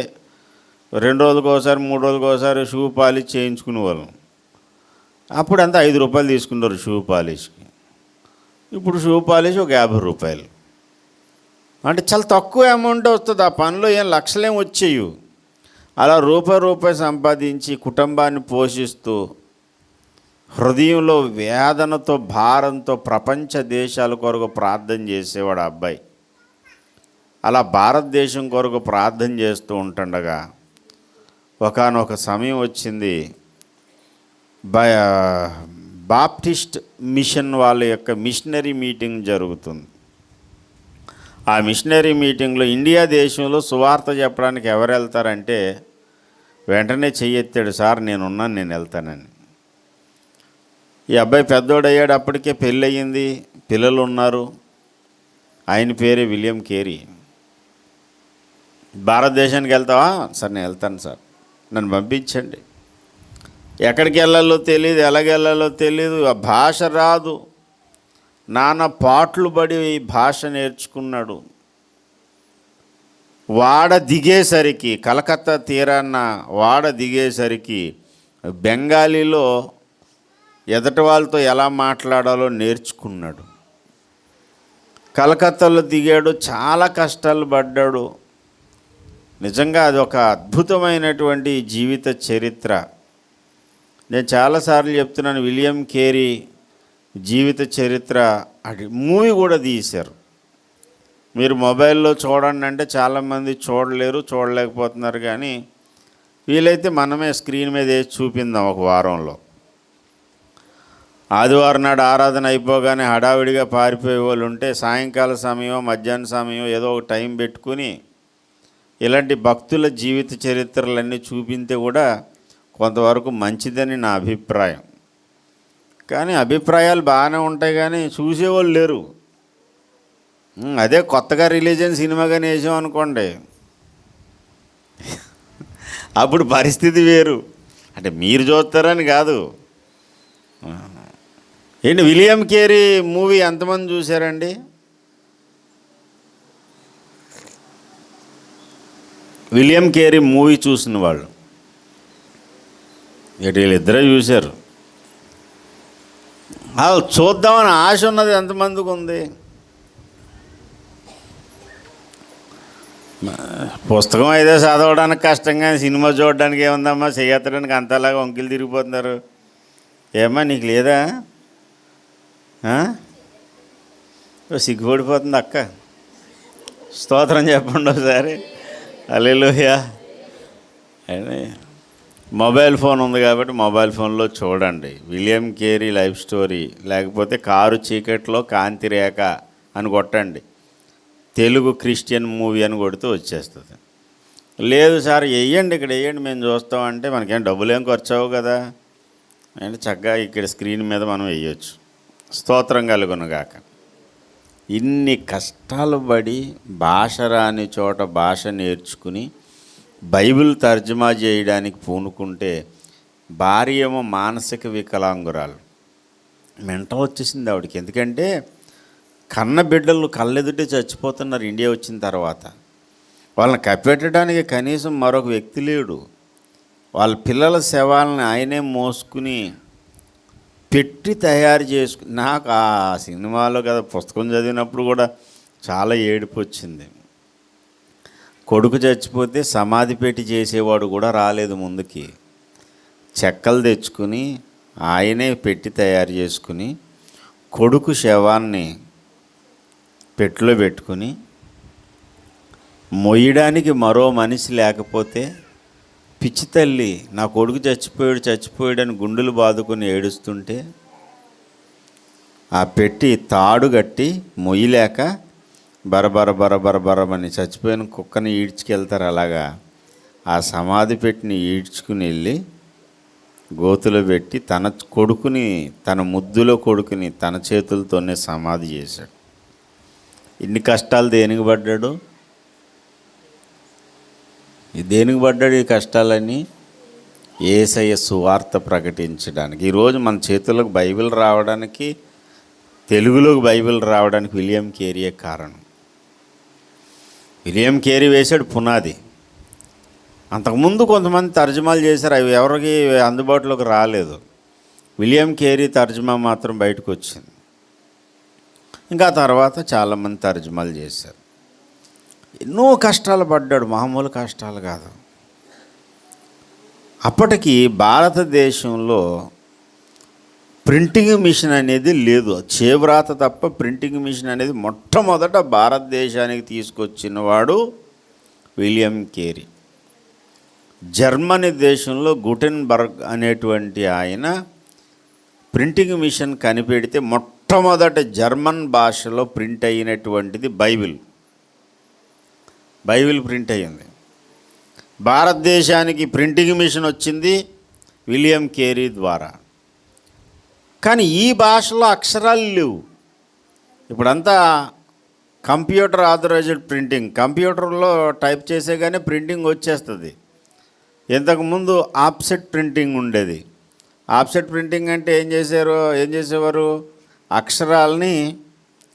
2 రోజులకు ఒకసారి 3 రోజులకు ఒకసారి షూ పాలిష్ చేయించుకునే వాళ్ళం. అప్పుడు అంతా ₹5 తీసుకున్నారు షూ పాలిష్కి. ఇప్పుడు షూ పాలిష్ ఒక ₹50. అంటే చాలా తక్కువ అమౌంట్ వస్తుంది. ఆ పనిలో ఏం లక్షలేం వచ్చేవి. అలా రూపాయి సంపాదించి కుటుంబాన్ని పోషిస్తూ హృదయంలో వేదనతో భారంతో ప్రపంచ దేశాల కొరకు ప్రార్థన చేసేవాడు ఆ అబ్బాయి. అలా భారతదేశం కొరకు ప్రార్థన చేస్తూ ఉంటుండగా ఒకానొక సమయం వచ్చింది. బాప్టిస్ట్ మిషన్ వాళ్ళ యొక్క మిషనరీ మీటింగ్ జరుగుతుంది. ఆ మిషనరీ మీటింగ్లో ఇండియా దేశంలో సువార్త చెప్పడానికి ఎవరు వెళ్తారంటే వెంటనే చెయ్యెత్తాడు, సార్ నేనున్నాను, నేను వెళ్తానని. ఈ అబ్బాయి పెద్దోడయ్యాడు, అప్పటికే పెళ్ళి అయ్యింది, పిల్లలు ఉన్నారు. ఆయన పేరే విలియం కేరీ. భారతదేశానికి వెళ్తావా? సార్ నేను వెళ్తాను సార్, నన్ను పంపించండి. ఎక్కడికి వెళ్ళాలో తెలియదు, ఎలాగెళ్ళాలో తెలియదు, ఆ భాష రాదు. నానా పాటలు పడి ఈ భాష నేర్చుకున్నాడు. వాడ దిగేసరికి, కలకత్తా తీరాన్న వాడ దిగేసరికి బెంగాలీలో ఎదటి వాళ్ళతో ఎలా మాట్లాడాలో నేర్చుకున్నాడు. కలకత్తాలో దిగాడు, చాలా కష్టాలు పడ్డాడు. నిజంగా అది ఒక అద్భుతమైనటువంటి జీవిత చరిత్ర. నేను చాలాసార్లు చెప్తున్నాను, విలియం కేరీ జీవిత చరిత్ర అది మూవీ కూడా తీశారు. మీరు మొబైల్లో చూడండి అంటే చాలామంది చూడలేకపోతున్నారు. కానీ వీలైతే మనమే స్క్రీన్ మీద వేసి చూపిందాం ఒక వారంలో. ఆదివారం నాడు ఆరాధన అయిపోగానే హడావిడిగా పారిపోయే వాళ్ళు ఉంటే సాయంకాల సమయం, మధ్యాహ్న సమయం ఏదో ఒక టైం పెట్టుకుని ఇలాంటి భక్తుల జీవిత చరిత్రలన్నీ చూపితే కూడా కొంతవరకు మంచిదని నా అభిప్రాయం. కానీ అభిప్రాయాలు బాగానే ఉంటాయి, కానీ చూసేవాళ్ళు లేరు. అదే కొత్తగా రిలీజ్ అయిన సినిమా కానీ వేసాం అనుకోండి, అప్పుడు పరిస్థితి వేరు. అంటే మీరు చూస్తారని కాదు. ఏంటి విలియం కేరీ మూవీ ఎంతమంది చూశారండి? విలియం కేరీ మూవీ చూసిన వాళ్ళు వీళ్ళిద్దరే చూశారు. చూద్దామని ఆశ ఉన్నది ఎంతమందికి ఉంది? పుస్తకం అయితే చదవడానికి కష్టంగా, సినిమా చూడడానికి ఏముందమ్మా, చేయడానికి అంతలాగా వంకిలు తిరిగిపోతున్నారు. ఏమ్మా నీకు లేదా? సిగ్గుపడిపోతుంది అక్క. స్తోత్రం చెప్పండి ఒకసారి. హల్లెలూయా. అని మొబైల్ ఫోన్ ఉంది కాబట్టి మొబైల్ ఫోన్లో చూడండి విలియం కేరీ లైఫ్ స్టోరీ, లేకపోతే కారు చీకట్లో కాంతి రేఖ అని కొట్టండి, తెలుగు క్రిస్టియన్ మూవీ అని కొడితే వచ్చేస్తుంది. లేదు సార్ వేయండి, ఇక్కడ వేయండి మేము చూస్తామంటే మనకేం డబ్బులు ఏం ఖర్చవు కదా అంటే చక్కగా ఇక్కడ స్క్రీన్ మీద మనం వేయచ్చు. స్తోత్రం కలుగునుగాక. ఇన్ని కష్టాలు పడి భాష రాని చోట భాష నేర్చుకుని బైబిల్ తర్జుమా చేయడానికి పూనుకుంటే భార్య ఏమో మానసిక వికలాంగురాలు, మెంటల్ వచ్చేసింది ఆవిడకి. ఎందుకంటే కన్న బిడ్డలు కళ్ళెదుటే చచ్చిపోతున్నారు ఇండియా వచ్చిన తర్వాత. వాళ్ళని కప్పెట్టడానికి కనీసం మరొక వ్యక్తి లేడు. వాళ్ళ పిల్లల శవాలను ఆయనే మోసుకుని పెట్టి తయారు చేసుకుని, నాకు ఆ సినిమాలో కదా పుస్తకం చదివినప్పుడు కూడా చాలా ఏడుపు వచ్చింది. కొడుకు చచ్చిపోతే సమాధి పెట్టి చేసేవాడు కూడా రాలేదు ముందుకి. చెక్కలు తెచ్చుకుని ఆయనే పెట్టి తయారు చేసుకుని కొడుకు శవాన్ని పెట్టెలో పెట్టుకుని మొయ్యడానికి మరో మనిషి లేకపోతే, పిచ్చి తల్లి నా కొడుకు చచ్చిపోయాడని గుండెలు బాదుకుని ఏడుస్తుంటే ఆ పెట్టి తాడు కట్టి మొయ్యలేక బరబరమని చచ్చిపోయిన కుక్కని ఈడ్చుకెళ్తారు. అలాగా ఆ సమాధి పెట్టిని ఈడ్చుకుని వెళ్ళి గోతులో పెట్టి తన కొడుకుని, తన ముద్దులో కొడుకుని తన చేతులతోనే సమాధి చేశాడు. ఇన్ని కష్టాలు దేనికి పడ్డాడు? దేనికి పడ్డాడు ఈ కష్టాలన్నీ? యేసయ్య సువార్త ప్రకటించడానికి. ఈరోజు మన చేతులకు బైబిల్ రావడానికి, తెలుగులోకి బైబిల్ రావడానికి విలియం కేరీయే కారణం. విలియం కేరీ వేశాడు పునాది. అంతకుముందు కొంతమంది తర్జుమాలు చేశారు, అవి ఎవరికి అందుబాటులోకి రాలేదు. విలియం కేరీ తర్జుమా మాత్రం బయటకు వచ్చింది. ఇంకా తర్వాత చాలామంది తర్జుమాలు చేశారు. ఎన్నో కష్టాలు పడ్డాడు, మామూలు కష్టాలు కాదు. అప్పటికి భారతదేశంలో ప్రింటింగ్ మిషన్ అనేది లేదు, చేవ్రాత తప్ప ప్రింటింగ్ మిషన్ అనేది మొట్టమొదట భారతదేశానికి తీసుకొచ్చిన వాడు విలియం కేరీ. జర్మనీ దేశంలో గుటెన్బర్గ్ అనేటువంటి ఆయన ప్రింటింగ్ మిషన్ కనిపెడితే మొట్టమొదట జర్మన్ భాషలో ప్రింట్ అయినటువంటిది బైబిల్ ప్రింట్ అయ్యింది. భారతదేశానికి ప్రింటింగ్ మిషన్ వచ్చింది విలియం కేరీ ద్వారా. కానీ ఈ భాషలో అక్షరాలు లేవు. ఇప్పుడంతా కంప్యూటర్ ఆథరైజ్డ్ ప్రింటింగ్, కంప్యూటర్లో టైప్ చేసేగానే ప్రింటింగ్ వచ్చేస్తుంది. ఇంతకుముందు ఆఫ్సెట్ ప్రింటింగ్ ఉండేది. ఆఫ్సెట్ ప్రింటింగ్ అంటే ఏం చేసేవారు, అక్షరాలని,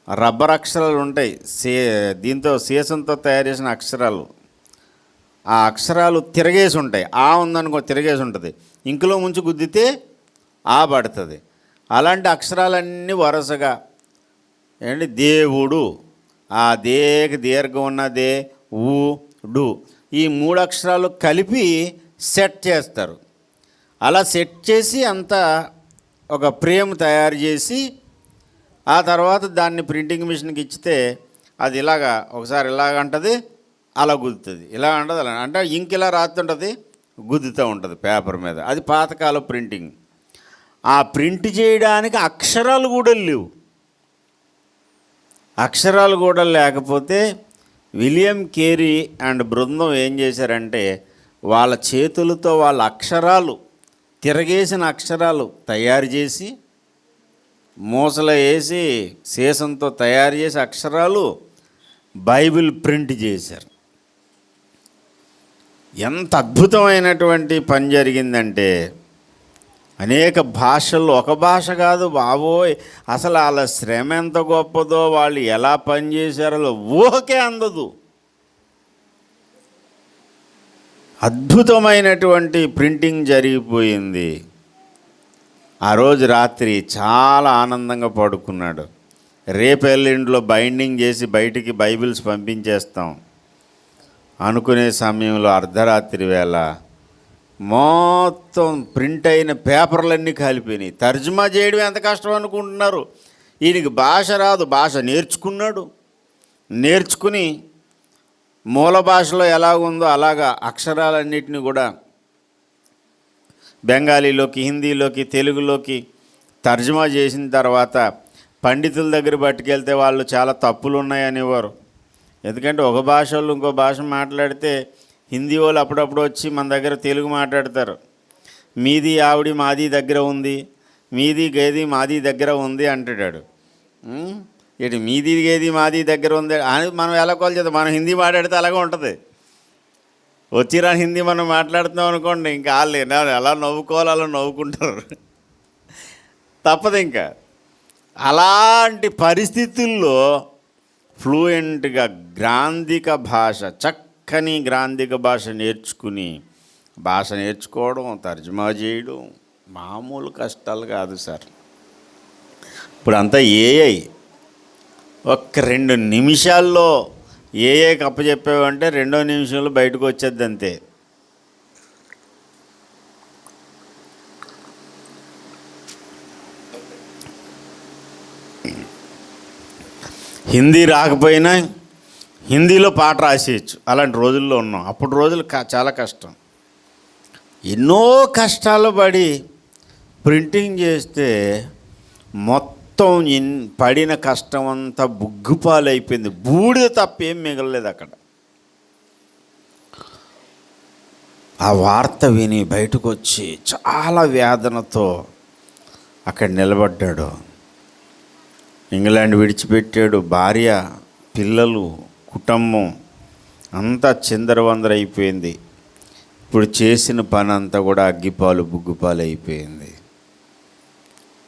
రబ్బర్ అక్షరాలు ఉంటాయి, దీంతో సీసంతో తయారు చేసిన అక్షరాలు, ఆ అక్షరాలు తిరగేసి ఉంటాయి. ఆ ఉందనుకో తిరగేసి ఉంటుంది, ఇంకులో ముంచి గుద్దితే ఆ పడుతుంది. అలాంటి అక్షరాలన్నీ వరుసగా ఏంటి, దేవుడు, ఆ దేకి దీర్ఘం ఉన్నదే, ఊ డు, ఈ 3 అక్షరాలు కలిపి సెట్ చేస్తారు. అలా సెట్ చేసి అంతా ఒక ఫ్రేమ్ తయారు చేసి ఆ తర్వాత దాన్ని ప్రింటింగ్ మిషన్కి ఇచ్చితే అది ఇలాగా ఒకసారి ఇలాగ అంటది, అలా గుద్దుతుంది, ఇలా అంటది, అలా అంటే ఇంక ఇలా రాస్తుంటుంది, గుద్దుతూ ఉంటుంది పేపర్ మీద. అది పాతకాల ప్రింటింగ్. ఆ ప్రింట్ చేయడానికి అక్షరాలు కూడా లేవు. అక్షరాలు కూడా లేకపోతే విలియం కేరీ అండ్ బృందం ఏం చేశారంటే వాళ్ళ చేతులతో వాళ్ళ అక్షరాలు, తిరగేసిన అక్షరాలు తయారు చేసి మూసలో వేసి సీసంతో తయారు చేసి అక్షరాలు బైబిల్ ప్రింట్ చేశారు. ఎంత అద్భుతమైనటువంటి పని జరిగిందంటే అనేక భాషల్లో, ఒక భాష కాదు బాబోయ్, అసలు వాళ్ళ శ్రమ ఎంత గొప్పదో, వాళ్ళు ఎలా పనిచేశారో ఊహకే అందదు. అద్భుతమైనటువంటి ప్రింటింగ్ జరిగిపోయింది. ఆ రోజు రాత్రి చాలా ఆనందంగా పడుకున్నాడు. రేపు ఎల్లుండిలో బైండింగ్ చేసి బయటికి బైబిల్స్ పంపించేస్తాం అనుకునే సమయంలో అర్ధరాత్రి వేళ మొత్తం ప్రింట్ అయిన పేపర్లన్నీ కాలిపోయినాయి. తర్జుమా చేయడం ఎంత కష్టం అనుకుంటున్నారు. ఈయనకి భాష రాదు, భాష నేర్చుకున్నాడు. నేర్చుకుని మూల భాషలో ఎలాగుందో అలాగా అక్షరాలన్నిటిని కూడా బెంగాలీలోకి, హిందీలోకి, తెలుగులోకి తర్జుమా చేసిన తర్వాత పండితుల దగ్గర పట్టుకెళ్తే వాళ్ళు చాలా తప్పులు ఉన్నాయనేవారు. ఎందుకంటే ఒక భాష వాళ్ళు ఇంకో భాష మాట్లాడితే హిందీ వాళ్ళు అప్పుడప్పుడు వచ్చి మన దగ్గర తెలుగు మాట్లాడతారు. మీది ఆవిడి మాది దగ్గర ఉంది, మీది గేది మాది దగ్గర ఉంది అంటాడు. ఇటు మీది గేది మాది దగ్గర ఉంది అని మనం ఎలా కాల్ చేద్దాం. మనం హిందీ మాట్లాడితే అలాగే ఉంటుంది. వచ్చిరా హిందీ మనం మాట్లాడుతున్నాం అనుకోండి, ఇంకా వాళ్ళు ఎలా నవ్వుకోవాలో అలా నవ్వుకుంటారు, తప్పదు. ఇంకా అలాంటి పరిస్థితుల్లో ఫ్లూయెంట్గా గ్రాంధిక భాష, చక్కని గ్రాంధిక భాష నేర్చుకోవడం, తర్జుమా చేయడం మామూలు కష్టాలు కాదు సార్. ఇప్పుడు అంతా ఏఐ. ఒక్క 2 నిమిషాల్లో ఏఐకి అప్పచెప్పావంటే 2వ నిమిషంలో బయటకు వచ్చేది అంతే. హిందీ రాకపోయినా హిందీలో పాట రాసేయచ్చు. అలాంటి రోజుల్లో ఉన్నాం. అప్పుడు రోజులు చాలా కష్టం. ఎన్నో కష్టాలు పడి ప్రింటింగ్ చేస్తే మొత్తం పడిన కష్టం అంతా బుగ్గుపాలైపోయింది. బూడిద తప్ప ఏం మిగలలేదు అక్కడ. ఆ వార్త విని బయటకు వచ్చి చాలా వేదనతో అక్కడ నిలబడ్డాడు. ఇంగ్లాండ్ విడిచిపెట్టాడు. భార్య, పిల్లలు, కుటుంబం అంతా చిందరవందర అయిపోయింది. ఇప్పుడు చేసిన పని అంతా కూడా అగ్గిపాలు బుగ్గుపాలు అయిపోయింది.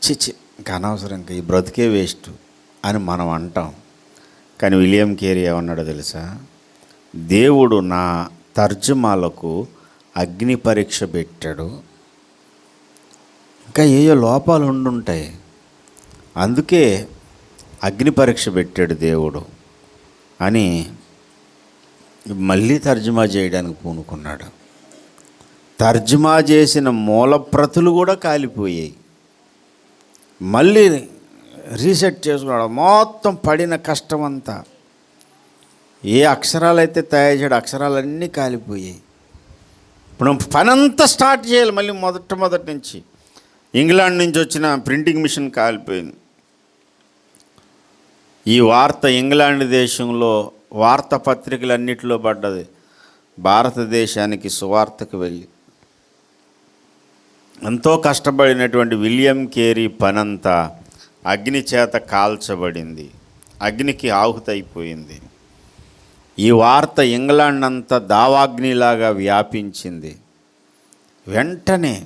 చిచి, ఇంకా అనవసరం, ఇంకా ఈ బ్రతికే వేస్ట్ అని మనం అంటాం. కానీ విలియం కేరీ ఏమన్నాడో తెలుసా? దేవుడు నా తర్జుమాలకు అగ్ని పరీక్ష పెట్టాడు, ఇంకా ఏయో లోపాలు ఉండుంటాయి, అందుకే అగ్ని పరీక్ష పెట్టాడు దేవుడు అని మళ్ళీ తర్జుమా చేయడానికి పూనుకున్నాడు. తర్జుమా చేసిన మూల ప్రతులు కూడా కాలిపోయాయి. మళ్ళీ రీసెట్ చేసుకున్నాడు. మొత్తం పడిన కష్టం అంతా, ఏ అక్షరాలైతే తయారు చేయడం అక్షరాలన్నీ కాలిపోయాయి. ఇప్పుడు పనంతా స్టార్ట్ చేయాలి మళ్ళీ మొదటి నుంచి. ఇంగ్లాండ్ నుంచి వచ్చిన ప్రింటింగ్ మిషన్ కాలిపోయింది. ఈ వార్త ఇంగ్లాండ్ దేశంలో వార్తాపత్రికలన్నిటిలో పడ్డది. భారతదేశానికి సువార్తకు వెళ్ళి ఎంతో కష్టపడినటువంటి విలియం కేరీ పనంతా అగ్ని చేత కాల్చబడింది, అగ్నికి ఆహుతైపోయింది. ఈ వార్త ఇంగ్లాండ్ అంతా దావాగ్నిలాగా వ్యాపించింది. వెంటనే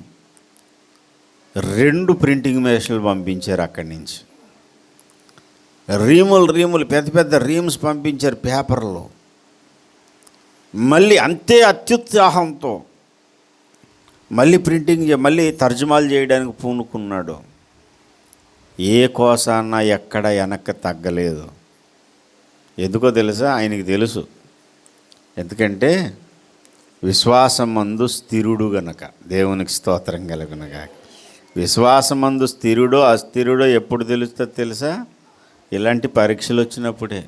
2 ప్రింటింగ్ మెషిన్లు పంపించారు అక్కడి నుంచి. రీములు పెద్ద పెద్ద రీమ్స్ పంపించారు పేపర్లో. మళ్ళీ అంతే అత్యుత్సాహంతో మళ్ళీ మళ్ళీ తర్జుమాలు చేయడానికి పూనుకున్నాడు. ఏ కోసాన్న ఎక్కడ వెనక్కి తగ్గలేదు. ఎందుకో తెలుసా? ఆయనకి తెలుసు. ఎందుకంటే విశ్వాసమందు స్థిరుడు గనక. దేవునికి స్తోత్రం కలుగునగా. విశ్వాసమందు స్థిరుడో అస్థిరుడో ఎప్పుడు తెలుస్తుంది తెలుసా? ఇలాంటి పరీక్షలు వచ్చినప్పుడే,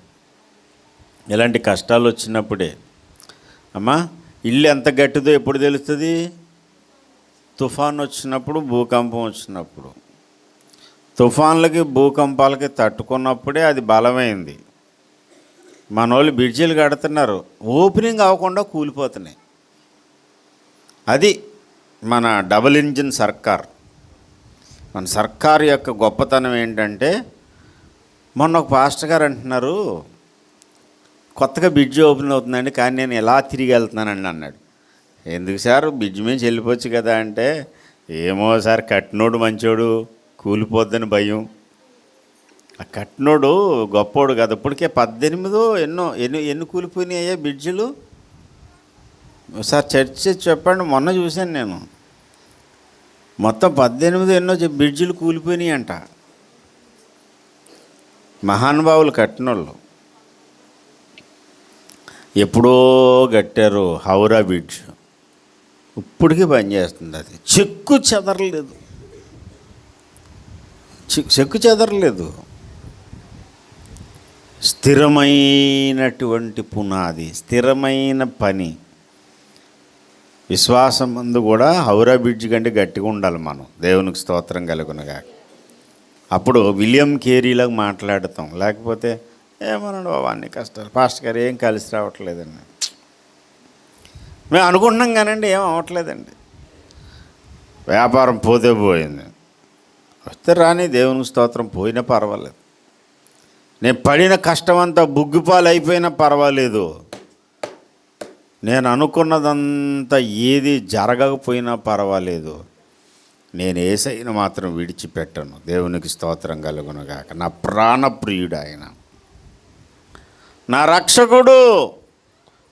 ఇలాంటి కష్టాలు వచ్చినప్పుడే. అమ్మా, ఇల్లు ఎంత గట్టిదో ఎప్పుడు తెలుస్తుంది? తుఫాన్ వచ్చినప్పుడు, భూకంపం వచ్చినప్పుడు. తుఫాన్లకి భూకంపాలకి తట్టుకున్నప్పుడే అది బలమైంది. మన వాళ్ళు బ్రిడ్జిలు కడుతున్నారు, ఓపెనింగ్ అవ్వకుండా కూలిపోతున్నాయి. అది మన డబుల్ ఇంజిన్ సర్కార్. మన సర్కారు యొక్క గొప్పతనం ఏంటంటే, మొన్న ఒక పాస్టర్ గారు అంటున్నారు, కొత్తగా బ్రిడ్జ్ ఓపెన్ అవుతుందండి, కానీ నేను ఎలా తిరిగి వెళ్తున్నానండి అన్నాడు. ఎందుకు సార్ బ్రిడ్జ్ మీద వెళ్ళిపోవచ్చు కదా అంటే, ఏమో సార్ కట్టినోడు మంచోడు, కూలిపోద్దని భయం. ఆ కట్టినోడు గొప్పోడు కదా. ఇప్పటికే 18 ఎన్ని కూలిపోయినాయా బ్రిడ్జిలు? సార్ చర్చి చెప్పండి, మొన్న చూశాను నేను. మొత్తం 18 బ్రిడ్జిలు కూలిపోయినాయి అంట. మహానుభావులు కట్టినోళ్ళు. ఎప్పుడో కట్టారు హౌరా బ్రిడ్జ్, ఇప్పటికీ పనిచేస్తుంది. అది చెక్కు చెదరలేదు. స్థిరమైనటువంటి పునాది, స్థిరమైన పని. విశ్వాసం ముందు కూడా హౌరా బ్రిడ్జ్ కంటే గట్టిగా ఉండాలి మనం. దేవునికి స్తోత్రం కలుగునగా. అప్పుడు విలియం కేరీలాగా మాట్లాడతాం. లేకపోతే ఏమన్నాడు బాబా అన్ని కష్టాలు, పాస్టర్ గారు ఏం కలిసి రావట్లేదండి, మేము అనుకుంటున్నాం కానండి ఏం అవ్వట్లేదండి. వ్యాపారం పోతే పోయింది, వస్తే రాని, దేవునికి స్తోత్రం, పోయినా పర్వాలేదు. నేను పడిన కష్టమంతా బుగ్గిపాలు అయిపోయినా పర్వాలేదు. నేను అనుకున్నదంతా ఏది జరగకపోయినా పర్వాలేదు. నేను యేసయ్యను మాత్రం విడిచిపెట్టను. దేవునికి స్తోత్రం కలుగునుగాక. నా ప్రాణప్రియుడు ఆయన, నా రక్షకుడు,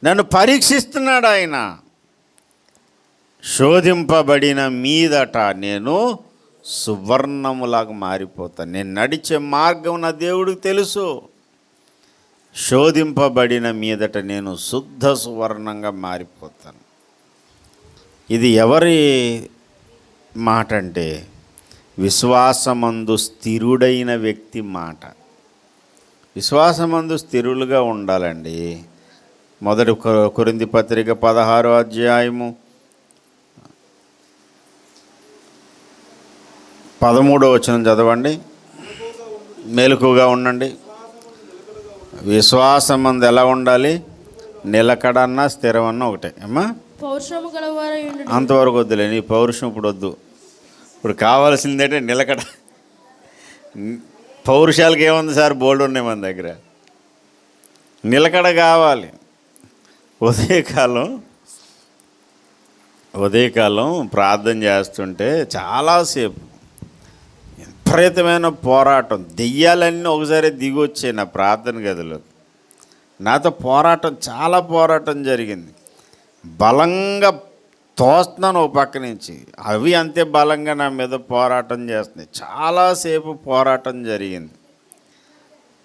నన్ను పరీక్షిస్తున్నాడు ఆయన. శోధింపబడిన మీదట నేను సువర్ణములాగా మారిపోతాను. నేను నడిచే మార్గం నా దేవుడికి తెలుసు. శోధింపబడిన మీదట నేను శుద్ధ సువర్ణంగా మారిపోతాను. ఇది ఎవరి మాట అంటే, విశ్వాసమందు స్థిరుడైన వ్యక్తి మాట. విశ్వాసమందు స్థిరులుగా ఉండాలండి. మొదటి కొరింథీ పత్రిక 16వ అధ్యాయము 13వ వచనం చదవండి. మెలకుగా ఉండండి. విశ్వాసమందు ఎలా ఉండాలి? నిలకడన్నా స్థిరమన్నా ఒకటే అమ్మా. పౌరుషము గలవారై ఉండుడి. అంతవరకు వద్దులే, నీ పౌరుషం ఇప్పుడు వద్దు. ఇప్పుడు కావాల్సిందంటే నిలకడ. పౌరుషాలకి ఏముంది సార్, బోల్డ్ ఉన్నాయి మన దగ్గర. నిలకడ కావాలి. ఉదయకాలం ప్రార్థన చేస్తుంటే చాలాసేపు విపరీతమైన పోరాటం, దెయ్యాలన్నీ ఒకసారి దిగి వచ్చాయి నా ప్రార్థన గదిలో. నాతో చాలా పోరాటం జరిగింది. బలంగా తోస్తున్నాను ఒక పక్క నుంచి, అవి అంతే బలంగా నా మీద పోరాటం చేస్తున్నాయి. చాలాసేపు పోరాటం జరిగింది.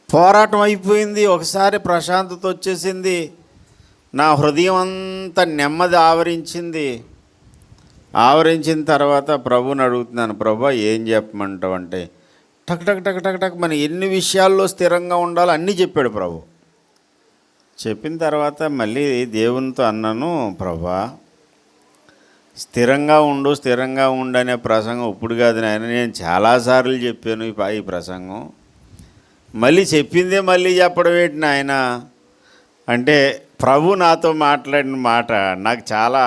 పోరాటం అయిపోయింది, ఒకసారి ప్రశాంతత వచ్చేసింది. నా హృదయం అంతా నెమ్మది ఆవరించిన తర్వాత ప్రభుని అడుగుతున్నాను, ప్రభు ఏం చెప్పమంటావు అంటే, టక్ టక్ టక్ టక్ టక్ మన ఎన్ని విషయాల్లో స్థిరంగా ఉండాలో అన్నీ చెప్పాడు ప్రభు. చెప్పిన తర్వాత మళ్ళీ దేవునితో అన్నాను, ప్రభా స్థిరంగా ఉండు అనే ప్రసంగం ఇప్పుడు కాదు నాయన, నేను చాలాసార్లు చెప్పాను ఈ ప్రసంగం, మళ్ళీ చెప్పిందే మళ్ళీ చెప్పడం ఏంటి నాయన అంటే, ప్రభు నాతో మాట్లాడిన మాట నాకు చాలా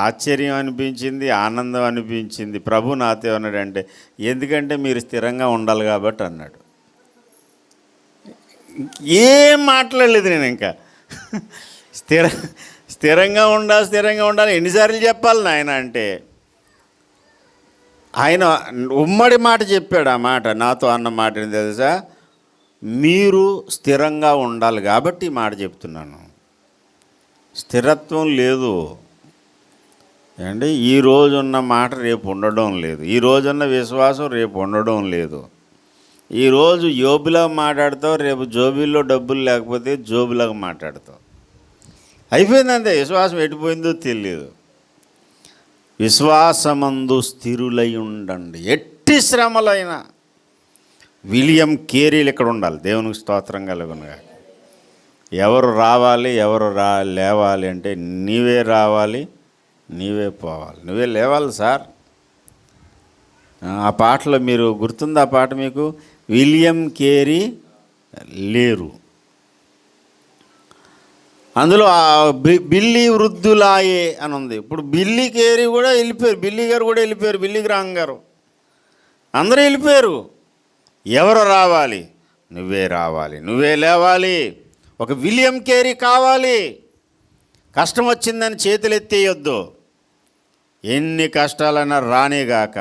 ఆశ్చర్యం అనిపించింది, ఆనందం అనిపించింది. ప్రభు నాతో ఏమన్నాడంటే, ఎందుకంటే మీరు స్థిరంగా ఉండాలి కాబట్టి అన్నాడు. ఏం మాట్లాడలేదు నేను ఇంకా. స్థిరంగా ఉండాలి ఎన్నిసార్లు చెప్పాలి నాయన అంటే, ఆయన ఉమ్మడి మాట చెప్పాడు. ఆ మాట నాతో అన్న మాట ఏంటి తెలుసా, మీరు స్థిరంగా ఉండాలి కాబట్టి ఈ మాట చెప్తున్నాను. స్థిరత్వం లేదు అండి. ఈ రోజున్న మాట రేపు ఉండడం లేదు, ఈ రోజున్న విశ్వాసం రేపు ఉండడం లేదు. ఈరోజు యోబులా మాట్లాడతావు, రేపు జోబీల్లో డబ్బులు లేకపోతే జోబులాగా మాట్లాడతావు. అయిపోయిందంతే. విశ్వాసం ఎట్టిపోయిందో తెలియదు. విశ్వాసమందు స్థిరులై ఉండండి, ఎట్టి శ్రమలైనా. విలియం కేరీలు ఇక్కడ ఉండాలి. దేవునికి స్తోత్రం కలుగునుగా. ఎవరు రావాలి, లేవాలి అంటే, నీవే రావాలి, నీవే పోవాలి, నువ్వే లేవాలి సార్. ఆ పాటలో మీరు గుర్తుందా? ఆ పాట మీకు, విలియం కేరీ లేరు, అందులో బిల్లీ వృద్ధులాయే అని ఉంది. ఇప్పుడు బిల్లీ కేరీ కూడా వెళ్ళిపోయారు, బిల్లీ గారు కూడా వెళ్ళిపోయారు, బిల్లీ గ్రాహం గారు. అందరూ వెళ్ళిపోయారు. ఎవరు రావాలి? నువ్వే రావాలి, నువ్వే లేవాలి. ఒక విలియం కేరీ కావాలి. కష్టం వచ్చిందని చేతులు ఎత్తేయొద్దు. ఎన్ని కష్టాలైనా రానేగాక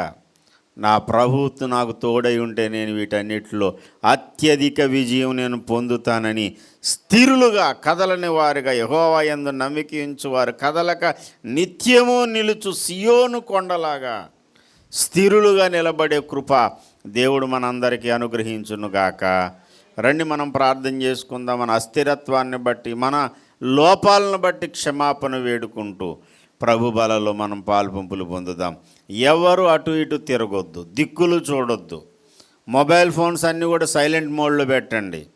నా ప్రభువు నాకు తోడై ఉంటే నేను వీటన్నిటిలో అత్యధిక విజయం నేను పొందుతానని స్థిరులుగా కదలని వారుగా యెహోవా యందు నమ్మిక ఉంచు వారు కదలక నిత్యము నిలుచు సియోను కొండలాగా స్థిరులుగా నిలబడే కృప దేవుడు మనందరికీ అనుగ్రహించునుగాక. రండి మనం ప్రార్థన చేసుకుందాం. మన అస్థిరత్వాన్ని బట్టి, మన లోపాలను బట్టి క్షమాపణ వేడుకుంటూ ప్రభు బలలో మనం పాలుపంపులు పొందుదాం. ఎవరు అటు ఇటు తిరగొద్దు, దిక్కులు చూడొద్దు. మొబైల్ ఫోన్స్ అన్నీ కూడా సైలెంట్ మోడ్లో పెట్టండి.